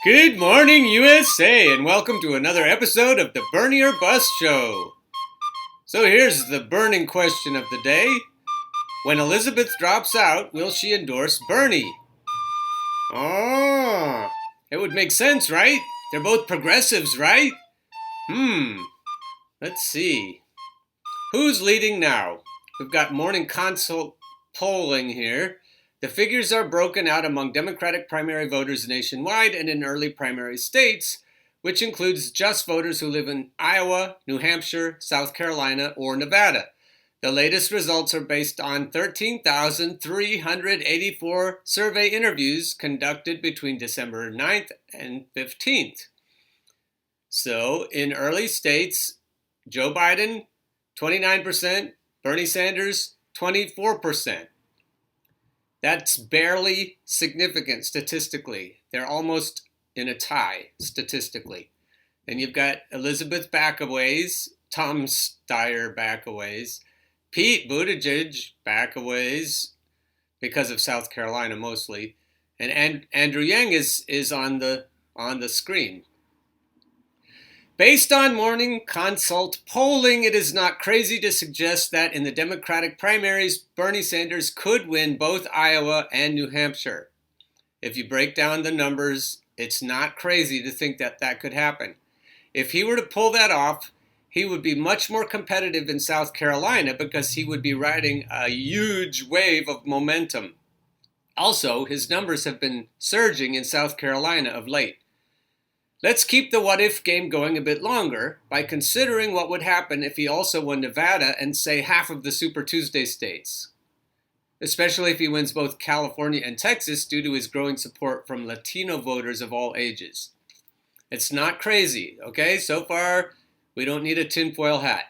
Good morning, USA, and welcome to another episode of the Bernie or Bust Show. So here's the burning question of the day. When Elizabeth drops out, will she endorse Bernie? Oh, it would make sense, right? They're both progressives, right? Let's see. Who's leading now? We've got morning consult polling here. The figures are broken out among Democratic primary voters nationwide and in early primary states, which includes just voters who live in Iowa, New Hampshire, South Carolina, or Nevada. The latest results are based on 13,384 survey interviews conducted between December 9th and 15th. So, in early states, Joe Biden, 29%, Bernie Sanders, 24%. That's barely significant statistically. They're almost in a tie statistically. And you've got Elizabeth back a ways, Tom Steyer back a ways, Pete Buttigieg back a ways because of South Carolina mostly, and Andrew Yang is on the screen. Based on morning consult polling, it is not crazy to suggest that in the Democratic primaries, Bernie Sanders could win both Iowa and New Hampshire. If you break down the numbers, it's not crazy to think that that could happen. If he were to pull that off, he would be much more competitive in South Carolina because he would be riding a huge wave of momentum. Also, his numbers have been surging in South Carolina of late. Let's keep the what-if game going a bit longer by considering what would happen if he also won Nevada and, say, half of the Super Tuesday states, especially if he wins both California and Texas due to his growing support from Latino voters of all ages. It's not crazy, okay? So far, we don't need a tinfoil hat.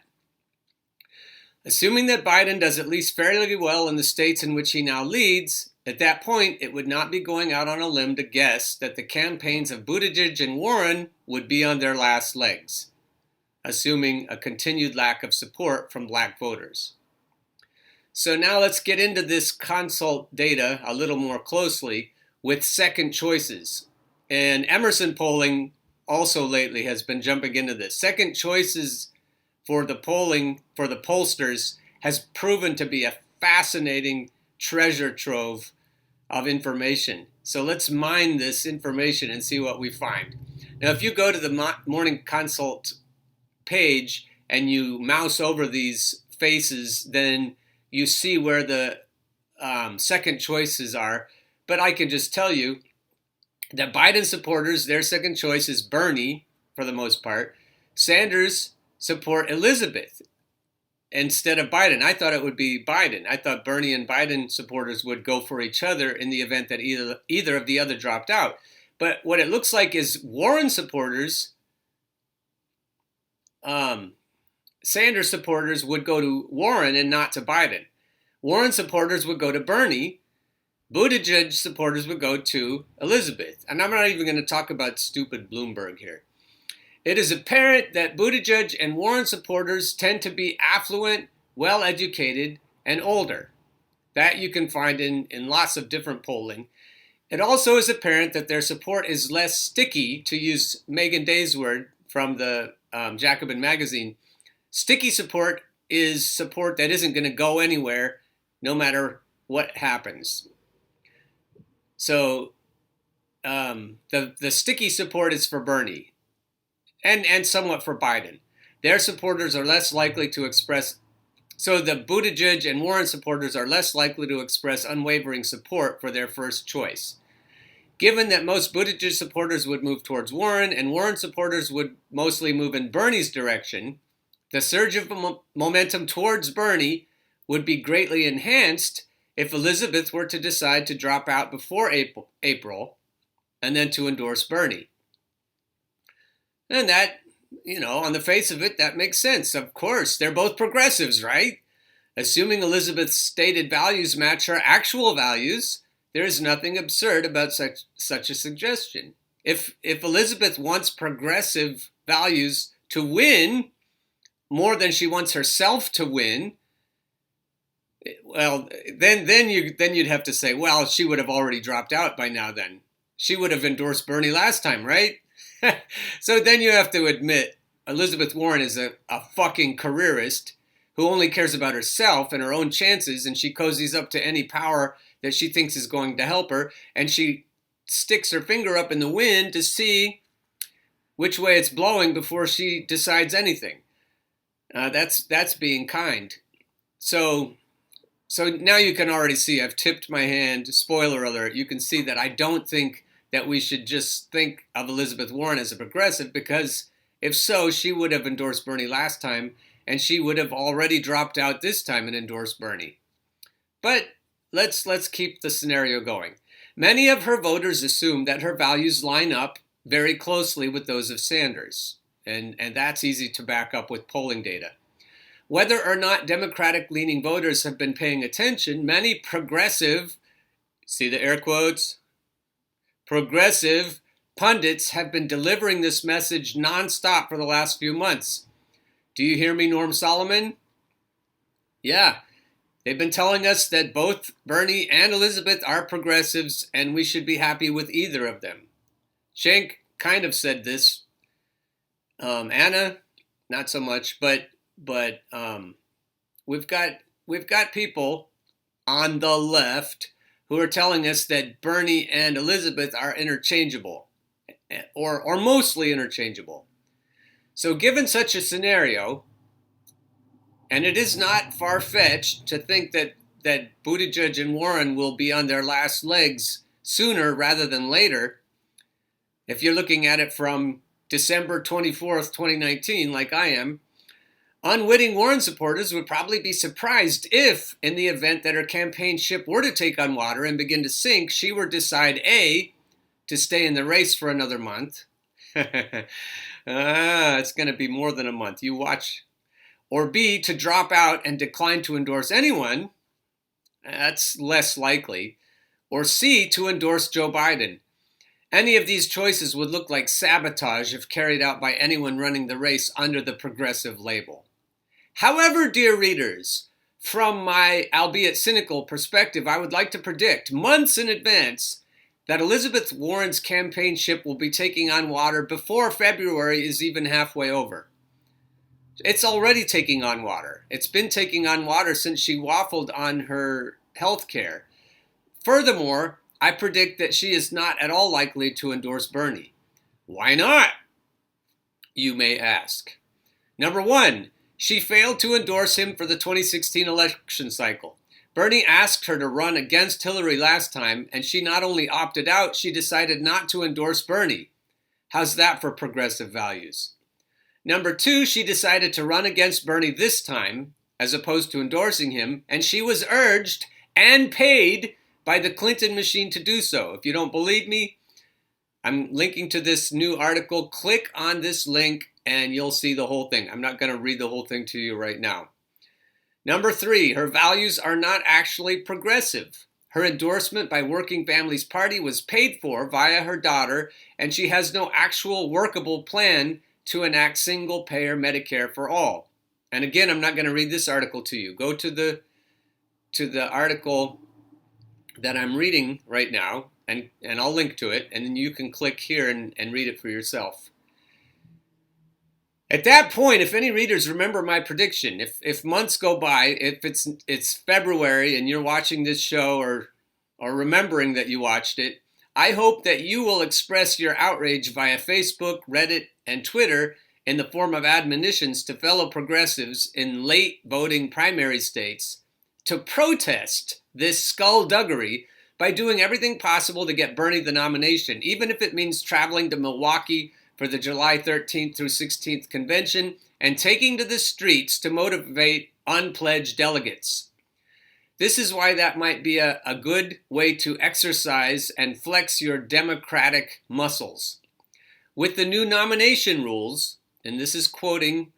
Assuming that Biden does at least fairly well in the states in which he now leads, at that point, it would not be going out on a limb to guess that the campaigns of Buttigieg and Warren would be on their last legs, assuming a continued lack of support from black voters. So now let's get into this consult data a little more closely with second choices. And Emerson polling also lately has been jumping into this. Second choices for the polling, for the pollsters, has proven to be a fascinating treasure trove of information. So let's mine this information and see what we find. Now, if you go to the morning consult page and you mouse over these faces, then you see where the second choices are. But I can just tell you that Biden supporters, their second choice is Bernie, for the most part. Sanders support Elizabeth instead of Biden. I thought it would be Biden. I thought Bernie and Biden supporters would go for each other in the event that either of the other dropped out. But what it looks like is Warren supporters, Sanders supporters would go to Warren and not to Biden. Warren supporters would go to Bernie. Buttigieg supporters would go to Elizabeth. And I'm not even going to talk about stupid Bloomberg here. It is apparent that Buttigieg and Warren supporters tend to be affluent, well-educated, and older. That you can find in lots of different polling. It also is apparent that their support is less sticky, to use Megan Day's word from the Jacobin magazine. Sticky support is support that isn't going to go anywhere no matter what happens. So the sticky support is for Bernie. And somewhat for Biden. Their supporters are less likely to express, so the Buttigieg and Warren supporters are less likely to express unwavering support for their first choice. Given that most Buttigieg supporters would move towards Warren and Warren supporters would mostly move in Bernie's direction, the surge of momentum towards Bernie would be greatly enhanced if Elizabeth were to decide to drop out before April and then to endorse Bernie. And that, on the face of it, that makes sense. Of course, they're both progressives, right? Assuming Elizabeth's stated values match her actual values, there is nothing absurd about such a suggestion. If Elizabeth wants progressive values to win more than she wants herself to win, well, then you'd have to say, well, she would have already dropped out by now then. She would have endorsed Bernie last time, right? So then you have to admit Elizabeth Warren is a fucking careerist who only cares about herself and her own chances, and she cozies up to any power that she thinks is going to help her, and she sticks her finger up in the wind to see which way it's blowing before she decides anything. That's being kind. So now you can already see I've tipped my hand. Spoiler alert, you can see that I don't think that we should just think of Elizabeth Warren as a progressive, because if so, she would have endorsed Bernie last time, and she would have already dropped out this time and endorsed Bernie. But let's keep the scenario going. Many of her voters assume that her values line up very closely with those of Sanders, and that's easy to back up with polling data. Whether or not Democratic-leaning voters have been paying attention, many progressive, see the air quotes, progressive pundits have been delivering this message nonstop for the last few months. Do you hear me, Norm Solomon? Yeah, they've been telling us that both Bernie and Elizabeth are progressives, and we should be happy with either of them. Shank kind of said this. Anna, not so much, but we've got people on the left who are telling us that Bernie and Elizabeth are interchangeable, or mostly interchangeable. So given such a scenario, and it is not far-fetched to think that Buttigieg and Warren will be on their last legs sooner rather than later, if you're looking at it from December 24th, 2019, like I am, unwitting Warren supporters would probably be surprised if, in the event that her campaign ship were to take on water and begin to sink, she were to decide A, to stay in the race for another month. It's going to be more than a month. You watch. Or B, to drop out and decline to endorse anyone. That's less likely. Or C, to endorse Joe Biden. Any of these choices would look like sabotage if carried out by anyone running the race under the progressive label. However, dear readers, from my albeit cynical perspective, I would like to predict months in advance that Elizabeth Warren's campaign ship will be taking on water before February is even halfway over. It's already taking on water. It's been taking on water since she waffled on her health care. Furthermore, I predict that she is not at all likely to endorse Bernie. Why not? You may ask. Number one, she failed to endorse him for the 2016 election cycle. Bernie asked her to run against Hillary last time, and she not only opted out, she decided not to endorse Bernie. How's that for progressive values? Number two, she decided to run against Bernie this time, as opposed to endorsing him, and she was urged and paid by the Clinton machine to do so. If you don't believe me, I'm linking to this new article. Click on this link and you'll see the whole thing. I'm not going to read the whole thing to you right now. Number three, her values are not actually progressive. Her endorsement by Working Families Party was paid for via her daughter, and she has no actual workable plan to enact single-payer Medicare for all. And again, I'm not going to read this article to you. Go to the article that I'm reading right now, and I'll link to it, and then you can click here and read it for yourself. At that point, if any readers remember my prediction, if months go by, if it's February and you're watching this show or remembering that you watched it, I hope that you will express your outrage via Facebook, Reddit, and Twitter in the form of admonitions to fellow progressives in late voting primary states to protest this skullduggery by doing everything possible to get Bernie the nomination, even if it means traveling to Milwaukee for the July 13th through 16th convention and taking to the streets to motivate unpledged delegates. This is why that might be a good way to exercise and flex your democratic muscles. With the new nomination rules, and this is quoting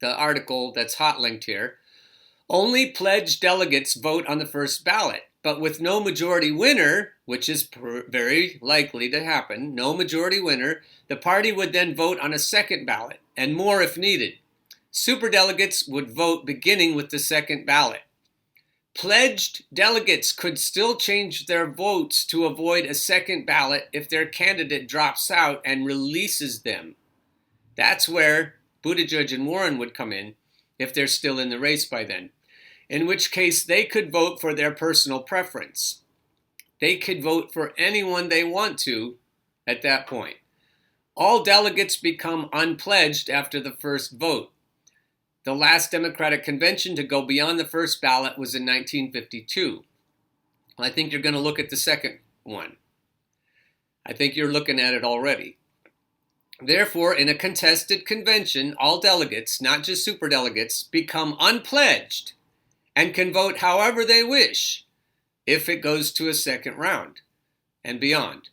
the article that's hot linked here, only pledged delegates vote on the first ballot. But with no majority winner, which is very likely to happen, no majority winner, the party would then vote on a second ballot, and more if needed. Superdelegates would vote beginning with the second ballot. Pledged delegates could still change their votes to avoid a second ballot if their candidate drops out and releases them. That's where Buttigieg and Warren would come in if they're still in the race by then, in which case they could vote for their personal preference. They could vote for anyone they want to at that point. All delegates become unpledged after the first vote. The last Democratic convention to go beyond the first ballot was in 1952. I think you're going to look at the second one. I think you're looking at it already. Therefore, in a contested convention, all delegates, not just superdelegates, become unpledged and can vote however they wish if it goes to a second round and beyond.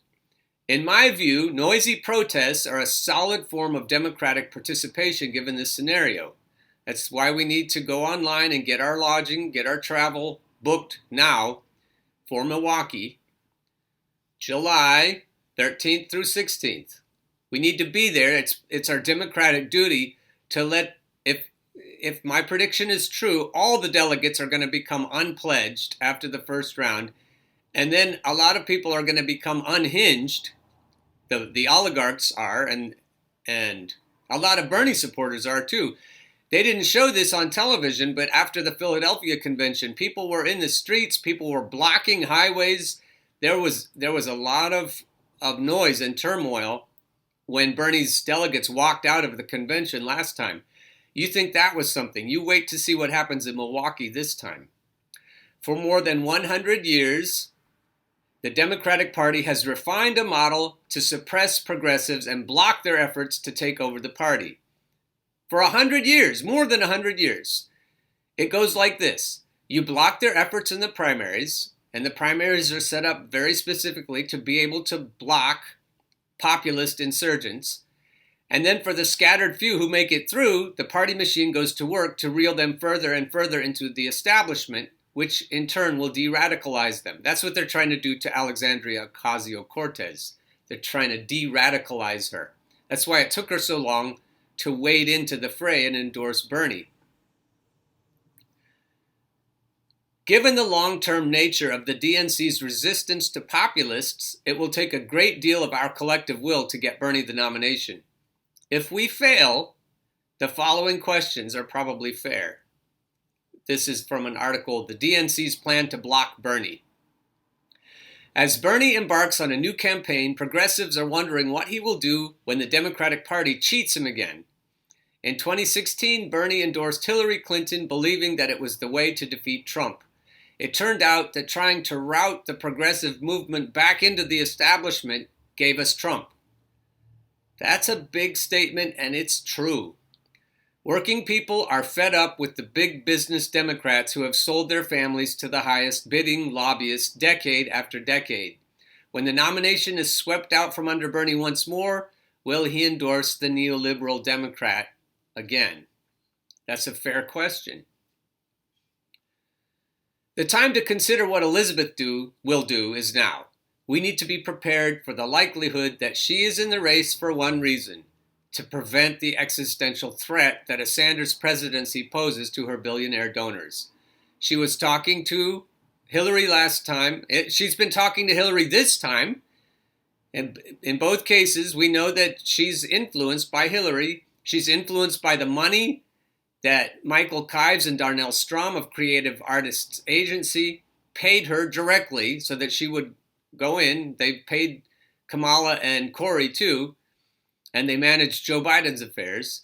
In my view, noisy protests are a solid form of democratic participation given this scenario. That's why we need to go online and get our lodging, get our travel booked now for Milwaukee, July 13th through 16th. We need to be there. It's our democratic duty to let, if my prediction is true, all the delegates are going to become unpledged after the first round. And then a lot of people are going to become unhinged. The oligarchs are, and a lot of Bernie supporters are too. They didn't show this on television, but after the Philadelphia convention, people were in the streets, people were blocking highways. There was a lot of noise and turmoil when Bernie's delegates walked out of the convention last time. You think that was something. You wait to see what happens in Milwaukee this time. For more than 100 years, the Democratic Party has refined a model to suppress progressives and block their efforts to take over the party. For 100 years, more than 100 years. It goes like this. You block their efforts in the primaries, and the primaries are set up very specifically to be able to block populist insurgents. And then for the scattered few who make it through, the party machine goes to work to reel them further and further into the establishment, which in turn will de-radicalize them. That's what they're trying to do to Alexandria Ocasio-Cortez. They're trying to de-radicalize her. That's why it took her so long to wade into the fray and endorse Bernie. Given the long-term nature of the DNC's resistance to populists, it will take a great deal of our collective will to get Bernie the nomination. If we fail, the following questions are probably fair. This is from an article, The DNC's Plan to Block Bernie. As Bernie embarks on a new campaign, progressives are wondering what he will do when the Democratic Party cheats him again. In 2016, Bernie endorsed Hillary Clinton, believing that it was the way to defeat Trump. It turned out that trying to route the progressive movement back into the establishment gave us Trump. That's a big statement, and it's true. Working people are fed up with the big business Democrats who have sold their families to the highest bidding lobbyists decade after decade. When the nomination is swept out from under Bernie once more, will he endorse the neoliberal Democrat again? That's a fair question. The time to consider what Elizabeth will do is now. We need to be prepared for the likelihood that she is in the race for one reason: to prevent the existential threat that a Sanders presidency poses to her billionaire donors. She was talking to Hillary last time. She's been talking to Hillary this time. And in both cases, we know that she's influenced by Hillary. She's influenced by the money that Michael Kives and Darnell Strom of Creative Artists Agency paid her directly so that she would go in. They paid Kamala and Cory too, and they managed Joe Biden's affairs.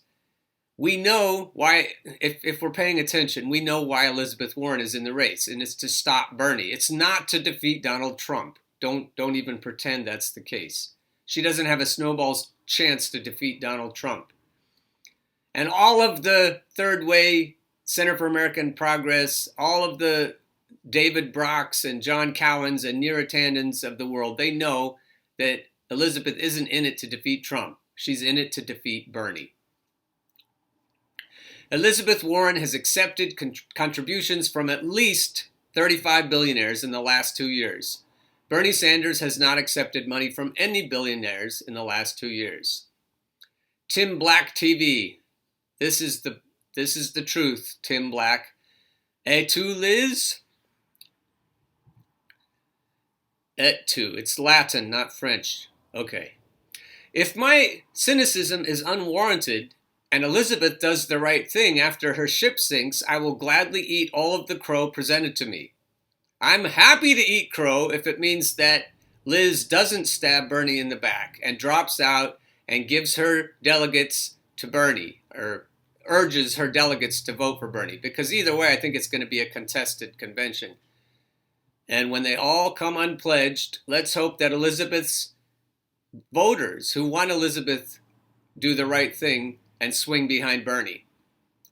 We know why, if we're paying attention, we know why Elizabeth Warren is in the race, and it's to stop Bernie. It's not to defeat Donald Trump. Don't even pretend that's the case. She doesn't have a snowball's chance to defeat Donald Trump. And all of the Third Way, Center for American Progress, all of the David Brocks and John Cowans and Neera Tandons of the world, they know that Elizabeth isn't in it to defeat Trump. She's in it to defeat Bernie. Elizabeth Warren has accepted contributions from at least 35 billionaires in the last 2 years. Bernie Sanders has not accepted money from any billionaires in the last 2 years. Tim Black TV. This is the truth, Tim Black. Et tu, Liz? Et tu. It's Latin, not French. Okay. If my cynicism is unwarranted and Elizabeth does the right thing after her ship sinks, I will gladly eat all of the crow presented to me. I'm happy to eat crow if it means that Liz doesn't stab Bernie in the back and drops out and gives her delegates to Bernie, or urges her delegates to vote for Bernie. Because either way, I think it's going to be a contested convention. And when they all come unpledged, let's hope that Elizabeth's voters who want Elizabeth do the right thing and swing behind Bernie.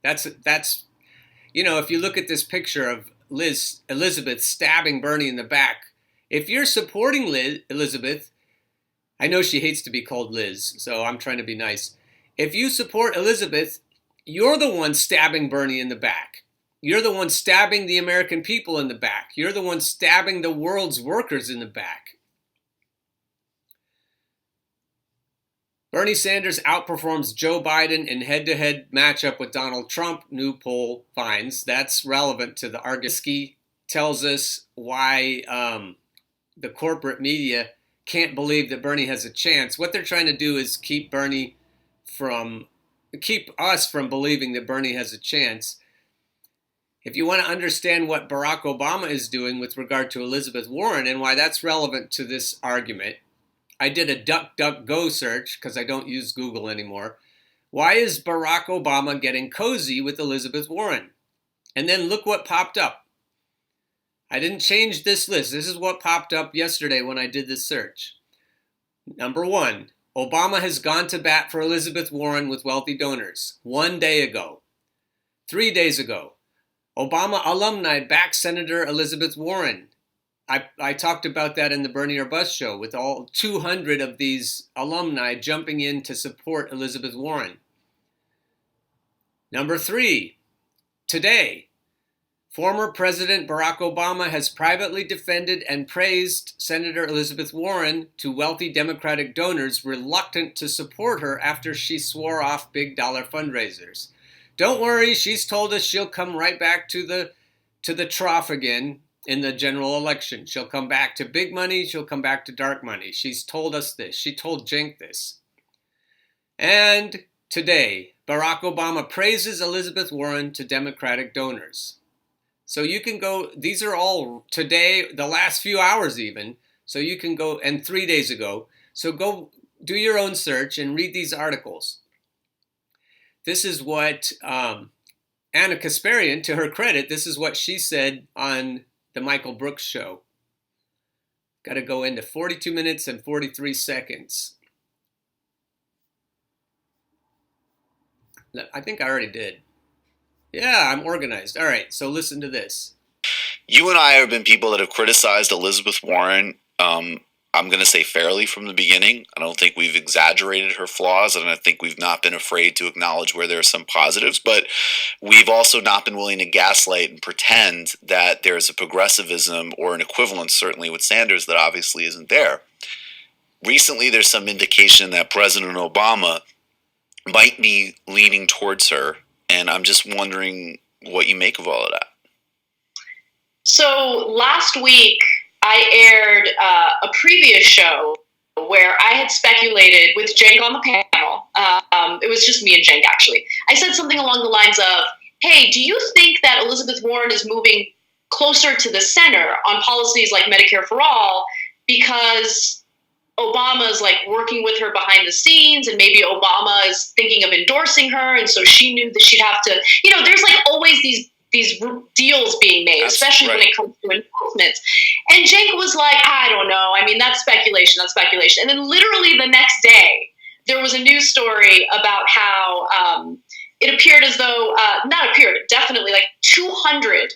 That's if you look at this picture of Elizabeth stabbing Bernie in the back, if you're supporting Elizabeth, I know she hates to be called Liz, so I'm trying to be nice. If you support Elizabeth, you're the one stabbing Bernie in the back. You're the one stabbing the American people in the back. You're the one stabbing the world's workers in the back. Bernie Sanders outperforms Joe Biden in head-to-head matchup with Donald Trump, new poll finds. That's relevant to the Argosky tells us why the corporate media can't believe that Bernie has a chance. What they're trying to do is keep us from believing that Bernie has a chance. If you want to understand what Barack Obama is doing with regard to Elizabeth Warren and why that's relevant to this argument, I did a DuckDuckGo search because I don't use Google anymore. Why is Barack Obama getting cozy with Elizabeth Warren? And then look what popped up. I didn't change this list. This is what popped up yesterday when I did this search. Number 1, Obama has gone to bat for Elizabeth Warren with wealthy donors 1 day ago. 3 days ago, Obama alumni backed Senator Elizabeth Warren. I talked about that in the Bernie or Bust show with all 200 of these alumni jumping in to support Elizabeth Warren. Number 3, today, former President Barack Obama has privately defended and praised Senator Elizabeth Warren to wealthy Democratic donors reluctant to support her after she swore off big dollar fundraisers. Don't worry, she's told us she'll come right back to the trough again. In the general election, she'll come back to big money, she'll come back to dark money. She's told us this. She told Cenk this. And today, Barack Obama praises Elizabeth Warren to Democratic donors. So you can go, these are all today, the last few hours even, so you can go, and 3 days ago. So go do your own search and read these articles. This is what Anna Kasparian, to her credit, this is what she said on the Michael Brooks show. Got to go into 42 minutes and 43 seconds. I think I already did. Yeah, I'm organized. All right, so listen to this. You and I have been people that have criticized Elizabeth Warren, I'm going to say fairly from the beginning. I don't think we've exaggerated her flaws, and I think we've not been afraid to acknowledge where there are some positives, but we've also not been willing to gaslight and pretend that there's a progressivism or an equivalence, certainly with Sanders, that obviously isn't there. Recently, there's some indication that President Obama might be leaning towards her, and I'm just wondering what you make of all of that. So last week, I aired a previous show where I had speculated with Cenk on the panel. It was just me and Cenk, actually. I said something along the lines of, hey, do you think that Elizabeth Warren is moving closer to the center on policies like Medicare for All because Obama is like working with her behind the scenes, and maybe Obama is thinking of endorsing her, and so she knew that she'd have to, there's like always these deals being made, especially when it comes to endorsements. And Cenk was like, I don't know. I mean, that's speculation. And then literally the next day, there was a news story about how it appeared as though, definitely like 200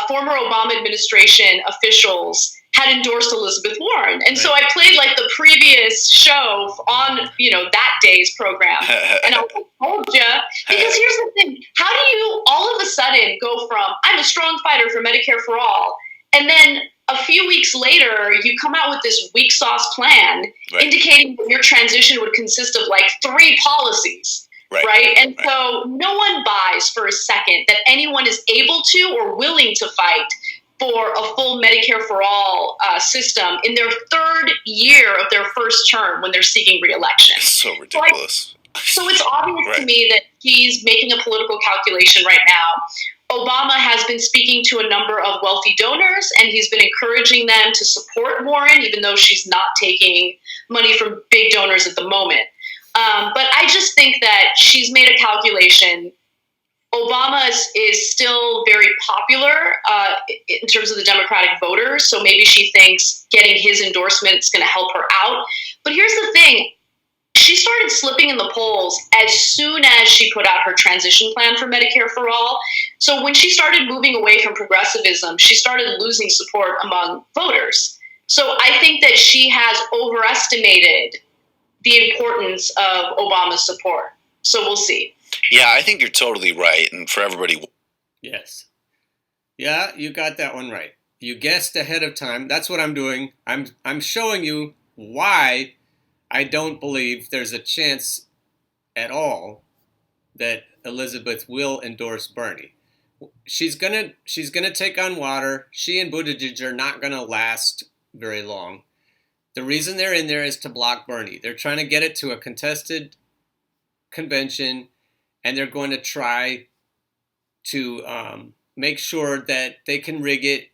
former Obama administration officials had endorsed Elizabeth Warren. And so I played like the previous show on, that day's program. And I told you, because here's the thing. How do you all of a sudden go from, I'm a strong fighter for Medicare for All, and then a few weeks later, you come out with this weak sauce plan indicating that your transition would consist of like 3 policies. Right. And so no one buys for a second that anyone is able to or willing to fight for a full Medicare for all system in their third year of their first term when they're seeking re-election. It's so ridiculous. So it's obvious to me that she's making a political calculation right now. Obama has been speaking to a number of wealthy donors, and he's been encouraging them to support Warren, even though she's not taking money from big donors at the moment. But I just think that she's made a calculation. Obama is still very popular in terms of the Democratic voters, so maybe she thinks getting his endorsement is going to help her out. But here's the thing. She started slipping in the polls as soon as she put out her transition plan for Medicare for All. So when she started moving away from progressivism, she started losing support among voters. So I think that she has overestimated the importance of Obama's support. So we'll see. Yeah, I think you're totally right. And for everybody. Yes. Yeah, you got that one right. You guessed ahead of time. That's what I'm doing. I'm showing you why I don't believe there's a chance at all that Elizabeth will endorse Bernie. She's gonna take on water. She and Buttigieg are not gonna last very long. The reason they're in there is to block Bernie. They're trying to get it to a contested convention, and they're going to try to make sure that they can rig it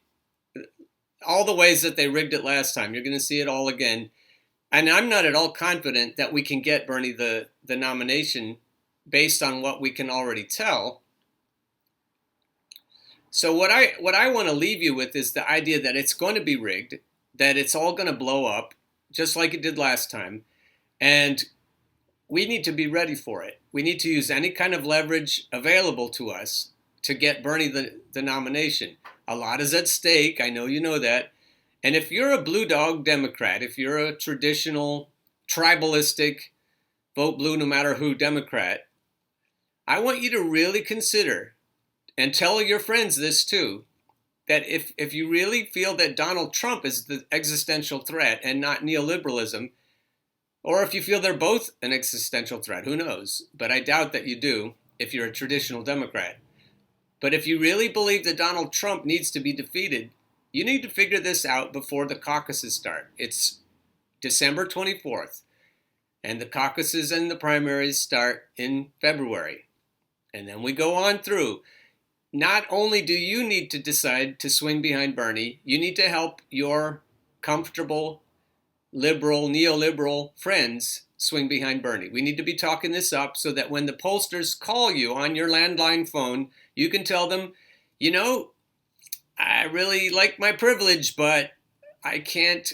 all the ways that they rigged it last time. You're going to see it all again. And I'm not at all confident that we can get Bernie the nomination based on what we can already tell. So what I want to leave you with is the idea that it's going to be rigged, that it's all going to blow up, just like it did last time. And we need to be ready for it. We need to use any kind of leverage available to us to get Bernie the nomination. A lot is at stake. I know you know that. And if you're a blue dog Democrat, if you're a traditional, tribalistic, vote blue no matter who Democrat, I want you to really consider, and tell your friends this too, that if you really feel that Donald Trump is the existential threat and not neoliberalism, or if you feel they're both an existential threat, who knows? But I doubt that you do if you're a traditional Democrat. But if you really believe that Donald Trump needs to be defeated, you need to figure this out before the caucuses start. It's December 24th, and the caucuses and the primaries start in February. And then we go on through. Not only do you need to decide to swing behind Bernie, you need to help your comfortable, liberal, neoliberal friends swing behind Bernie. We need to be talking this up so that when the pollsters call you on your landline phone, you can tell them, you know, I really like my privilege, but I can't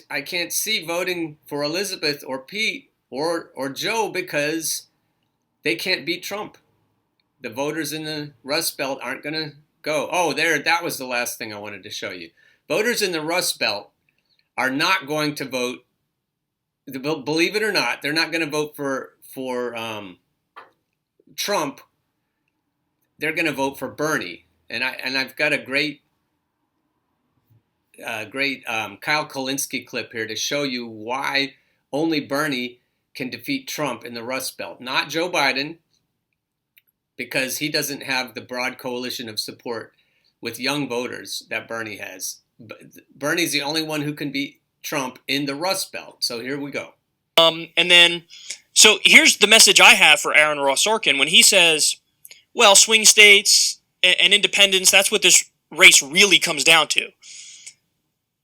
see voting for Elizabeth or Pete or Joe because they can't beat Trump. The voters in the Rust Belt aren't going to go. Oh, that was the last thing I wanted to show you. Voters in the Rust Belt are not going to vote. Believe it or not, they're not going to vote for Trump. They're going to vote for Bernie. And I've got a great Kyle Kulinski clip here to show you why only Bernie can defeat Trump in the Rust Belt, not Joe Biden, because he doesn't have the broad coalition of support with young voters that Bernie has. Bernie's the only one who can beat Trump in the Rust Belt. So here we go. So here's the message I have for Aaron Ross Sorkin when he says, well, swing states and independents, that's what this race really comes down to.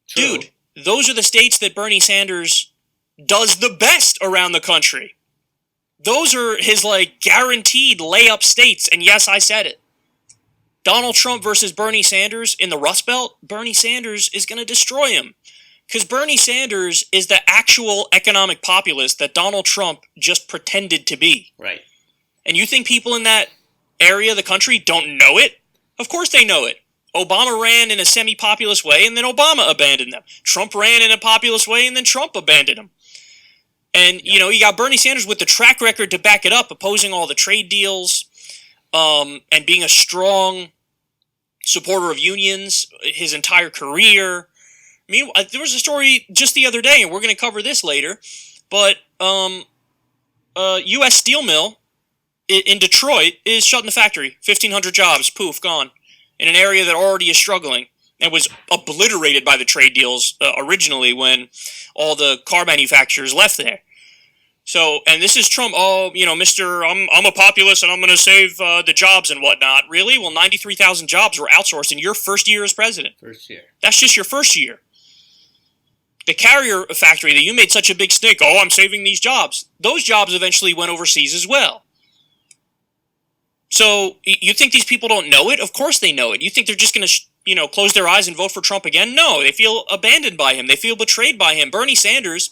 True. Dude, those are the states that Bernie Sanders does the best around the country. Those are his, guaranteed layup states. And yes, I said it. Donald Trump versus Bernie Sanders in the Rust Belt, Bernie Sanders is going to destroy him. Because Bernie Sanders is the actual economic populist that Donald Trump just pretended to be. Right. And you think people in that area of the country don't know it? Of course they know it. Obama ran in a semi-populist way, and then Obama abandoned them. Trump ran in a populist way, and then Trump abandoned them. And, you got Bernie Sanders with the track record to back it up, opposing all the trade deals, and being a strong supporter of unions his entire career. I mean, there was a story just the other day, and we're going to cover this later, but U.S. Steel Mill in Detroit is shutting the factory. 1,500 jobs, poof, gone, in an area that already is struggling. and was obliterated by the trade deals originally when all the car manufacturers left there. So, and this is Trump. Oh, Mister, I'm a populist and I'm going to save the jobs and whatnot. Really? Well, 93,000 jobs were outsourced in your first year as president. First year. That's just your first year. The carrier factory that you made such a big stink. Oh, I'm saving these jobs. Those jobs eventually went overseas as well. So you think these people don't know it? Of course they know it. You think they're just going to, close their eyes and vote for Trump again? No, they feel abandoned by him. They feel betrayed by him. Bernie Sanders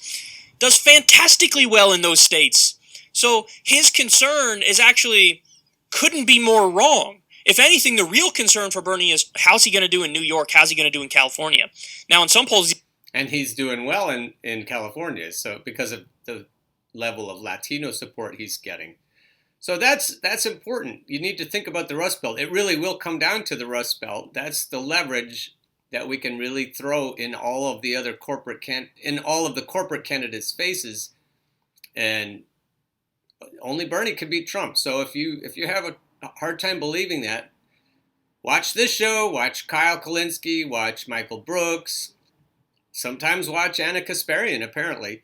does fantastically well in those states. So his concern is actually couldn't be more wrong. If anything, the real concern for Bernie is how's he going to do in New York? How's he going to do in California? Now, in some polls... And he's doing well in California, so because of the level of Latino support he's getting. So that's important. You need to think about the Rust Belt. It really will come down to the Rust Belt. That's the leverage that we can really throw in all of the other corporate candidates' faces, and only Bernie can beat Trump. So if you have a hard time believing that, watch this show, watch Kyle Kulinski, watch Michael Brooks, sometimes watch Anna Kasparian, apparently,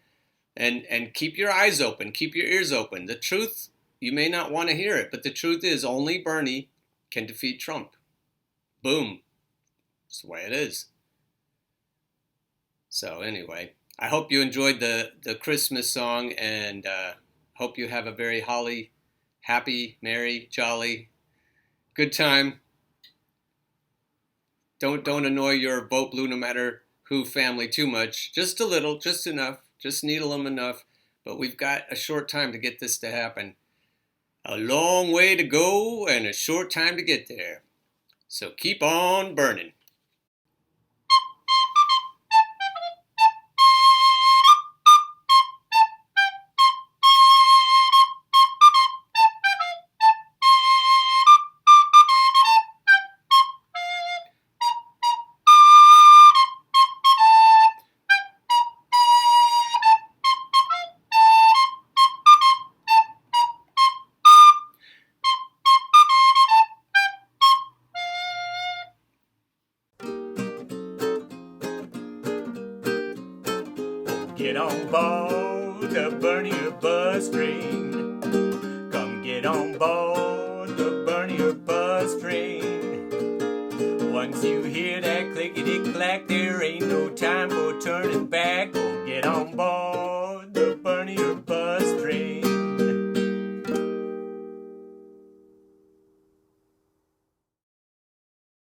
and keep your eyes open, keep your ears open. The truth, you may not want to hear it, but the truth is only Bernie can defeat Trump. Boom. That's the way it is. So anyway, I hope you enjoyed the Christmas song, and hope you have a very holly, happy, merry, jolly, good time. Don't annoy your vote blue no matter who family too much. Just a little, just enough. Just needle them enough. But we've got a short time to get this to happen. A long way to go and a short time to get there. So keep on burning. Get on board the Bernier bus train. Come get on board the Bernier bus train. Once you hear that clickety-clack, there ain't no time for turning back.